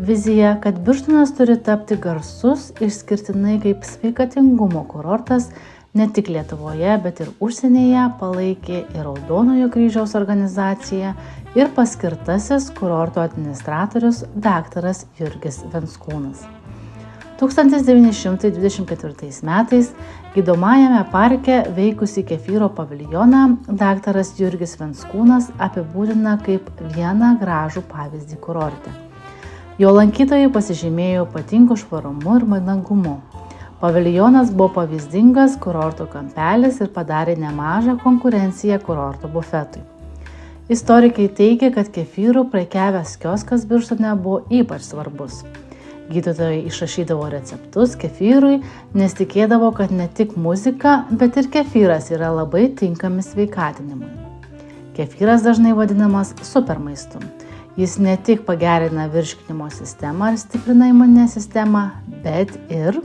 Vizija, kad Birštonas turi tapti garsus išskirtinai kaip sveikatingumo kurortas ne tik Lietuvoje, bet ir užsienyje, palaikė ir Raudonojo kryžiaus organizacija ir paskirtasis kurorto administratorius daktaras Jurgis Venckūnas. 1924 metais gydomajame parke veikusį kefyro paviljoną daktaras Jurgis Venckūnas apibūdina kaip vieną gražų pavyzdį kurorte. Jo lankytojai pasižymėjo ypatingu švarumu ir mandagumu. Paviljonas buvo pavyzdingas kurorto kampelis ir padarė nemažą konkurenciją kurorto bufetui. Istorikai teigia, kad kefyrų prekiavęs kioskas Birštone buvo ypač svarbus. Gydytojai išrašydavo receptus kefyrui, nes tikėdavo, kad ne tik muzika, bet ir kefyras yra labai tinkami sveikatinimui. Kefyras dažnai vadinamas supermaistu. Jis ne tik pagerina virškinimo sistemą ir stiprina imuninę sistemą, bet ir